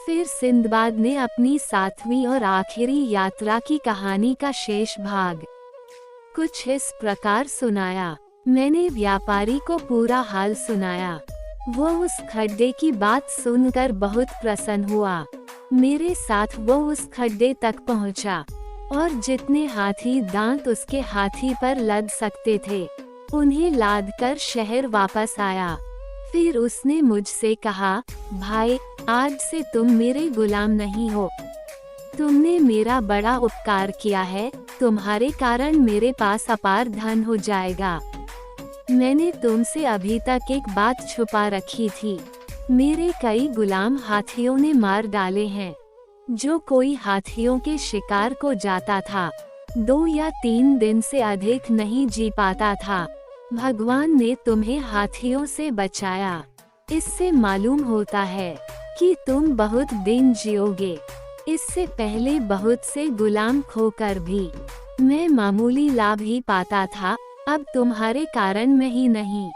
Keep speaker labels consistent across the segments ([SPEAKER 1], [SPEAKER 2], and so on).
[SPEAKER 1] फिर सिंदबाद ने अपनी 7वीं और आखिरी यात्रा की कहानी का शेष भाग कुछ इस प्रकार सुनाया। मैंने व्यापारी को पूरा हाल सुनाया। वो उस खड्डे की बात सुनकर बहुत प्रसन्न हुआ। मेरे साथ वो उस खड्डे तक पहुंचा और जितने हाथी दांत उसके हाथी पर लद सकते थे उन्हें लादकर शहर वापस आया। फिर उसने मुझसे कहा, भाई, आज से तुम मेरे गुलाम नहीं हो। तुमने मेरा बड़ा उपकार किया है, तुम्हारे कारण मेरे पास अपार धन हो जाएगा। मैंने तुमसे अभी तक एक बात छुपा रखी थी। मेरे कई गुलाम हाथियों ने मार डाले हैं। जो कोई हाथियों के शिकार को जाता था 2 या 3 दिन से अधिक नहीं जी पाता था। भगवान ने तुम्हें हाथियों से बचाया। इससे मालूम होता है कि तुम बहुत दिन जियोगे। इससे पहले बहुत से गुलाम खोकर भी मैं मामूली लाभ ही पाता था, अब तुम्हारे कारण में ही नहीं।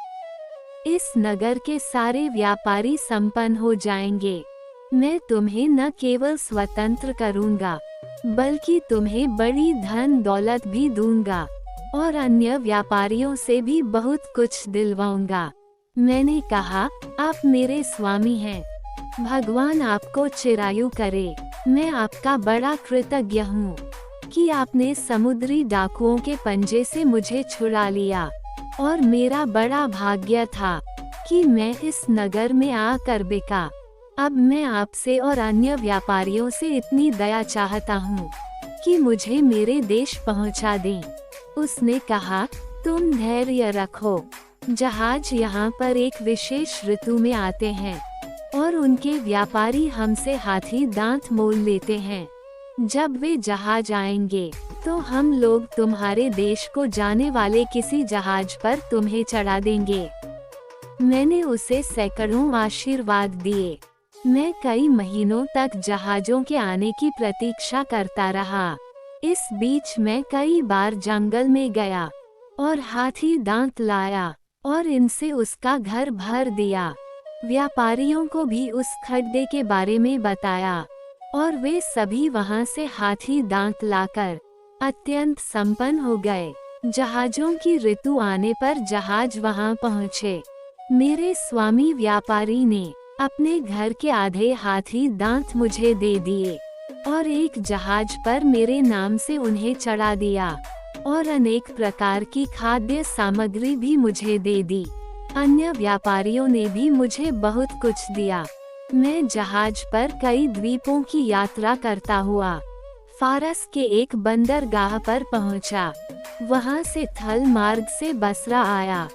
[SPEAKER 1] इस नगर के सारे व्यापारी संपन्न हो जाएंगे। मैं तुम्हें न केवल स्वतंत्र करूंगा, बल्कि तुम्हें बड़ी धन दौलत भी दूंगा और अन्य व्यापारियों से भी बहुत कुछ दिलवाऊंगा। मैंने कहा, आप मेरे स्वामी हैं। भगवान आपको चिरायु करे। मैं आपका बड़ा कृतज्ञ हूँ कि आपने समुद्री डाकुओं के पंजे से मुझे छुड़ा लिया और मेरा बड़ा भाग्य था कि मैं इस नगर में आकर बिका। अब मैं आपसे और अन्य व्यापारियों से इतनी दया चाहता हूँ कि मुझे मेरे देश पहुँचा दें। उसने कहा, तुम धैर्य रखो। जहाज यहाँ पर एक विशेष ऋतु में आते हैं और उनके व्यापारी हमसे हाथी दांत मोल लेते हैं। जब वे जहाज आएंगे तो हम लोग तुम्हारे देश को जाने वाले किसी जहाज पर तुम्हें चढ़ा देंगे। मैंने उसे सैकड़ों आशीर्वाद दिए। मैं कई महीनों तक जहाजों के आने की प्रतीक्षा करता रहा। इस बीच मैं कई बार जंगल में गया और हाथी दांत लाया और इनसे उसका घर भर दिया। व्यापारियों को भी उस खड्डे के बारे में बताया और वे सभी वहां से हाथी दांत लाकर अत्यंत संपन्न हो गए। जहाजों की ऋतु आने पर जहाज वहां पहुंचे। मेरे स्वामी व्यापारी ने अपने घर के आधे हाथी दांत मुझे दे दिए और एक जहाज पर मेरे नाम से उन्हें चढ़ा दिया और अनेक प्रकार की खाद्य सामग्री भी मुझे दे दी। अन्य व्यापारियों ने भी मुझे बहुत कुछ दिया। मैं जहाज पर कई द्वीपों की यात्रा करता हुआ फारस के एक बंदरगाह पर पहुंचा। वहां से थल मार्ग से बसरा आया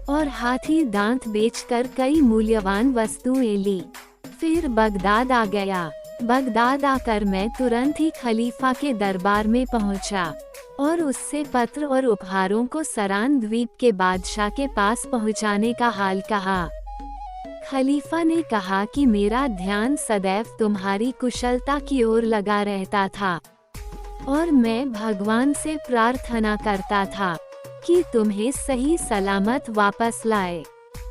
[SPEAKER 1] और हाथी दांत बेचकर कई मूल्यवान वस्तुएं ली। फिर बगदाद आ गया। बगदाद आकर मैं तुरंत ही खलीफा के दरबार में पहुंचा और उससे पत्र और उपहारों को सरान द्वीप के बादशाह के पास पहुंचाने का हाल कहा। खलीफा ने कहा कि मेरा ध्यान सदैव तुम्हारी कुशलता की ओर लगा रहता था और मैं भगवान से प्रार्थना करता था कि तुम्हें सही सलामत वापस लाए।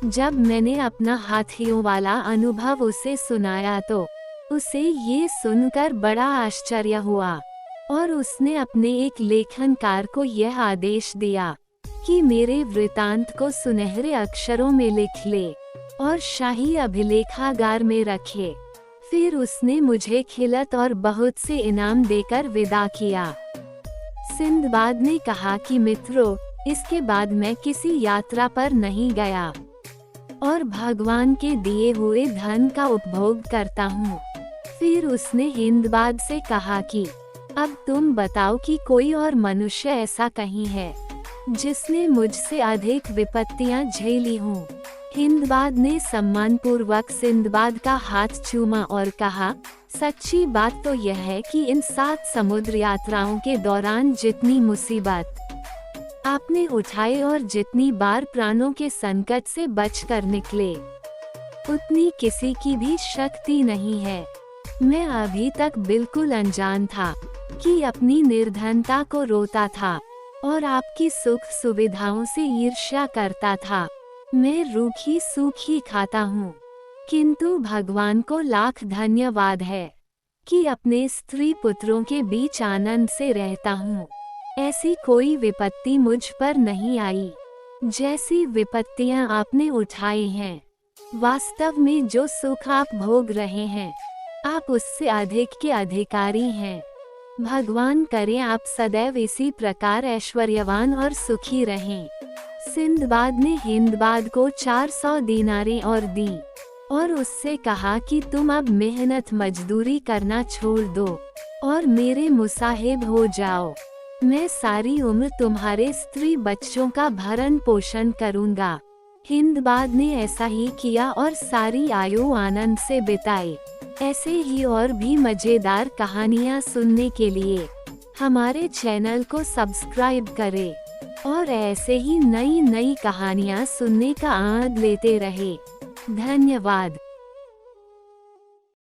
[SPEAKER 1] जब मैंने अपना हाथियों वाला अनुभव उसे सुनाया तो उसे ये सुनकर बड़ा आश्चर्य हुआ और उसने अपने एक लेखनकार को यह आदेश दिया कि मेरे वृतांत को सुनहरे अक्षरों में लिख ले और शाही अभिलेखागार में रखे। फिर उसने मुझे खिलत और बहुत से इनाम देकर विदा किया। सिंदबाद ने कहा कि मित्रों, इसके बाद मैं किसी यात्रा पर नहीं गया और भगवान के दिए हुए धन का उपभोग करता हूँ। फिर उसने हिंदबाद से कहा कि अब तुम बताओ कि कोई और मनुष्य ऐसा कहीं है जिसने मुझसे अधिक विपत्तियां झेली हों। हिंदबाद ने सम्मानपूर्वक सिंदबाद का हाथ चूमा और कहा, सच्ची बात तो यह है कि इन 7 समुद्र यात्राओं के दौरान जितनी मुसीबत आपने उठाए और जितनी बार प्राणों के संकट से बचकर निकले, उतनी किसी की भी शक्ति नहीं है। मैं अभी तक बिल्कुल अनजान था कि अपनी निर्धनता को रोता था और आपकी सुख सुविधाओं से ईर्ष्या करता था। मैं रूखी सूखी खाता हूँ किंतु भगवान को लाख धन्यवाद है कि अपने स्त्री पुत्रों के बीच आनंद से रहता हूँ। ऐसी कोई विपत्ति मुझ पर नहीं आई जैसी विपत्तियां आपने उठाई हैं। वास्तव में जो सुख आप भोग रहे हैं, आप उससे अधिक के अधिकारी हैं। भगवान करे आप सदैव इसी प्रकार ऐश्वर्यवान और सुखी रहें। सिंदबाद ने हिंदबाद को 400 दीनारें और दी और उससे कहा कि तुम अब मेहनत मजदूरी करना छोड़ दो और मेरे मुसाहिब हो जाओ। मैं सारी उम्र तुम्हारे स्त्री बच्चों का भरण पोषण करूंगा। हिंदबाद ने ऐसा ही किया और सारी आयु आनंद से बिताई। ऐसे ही और भी मजेदार कहानियाँ सुनने के लिए हमारे चैनल को सब्सक्राइब करें और ऐसे ही नई नई कहानियाँ सुनने का आनंद लेते रहे। धन्यवाद।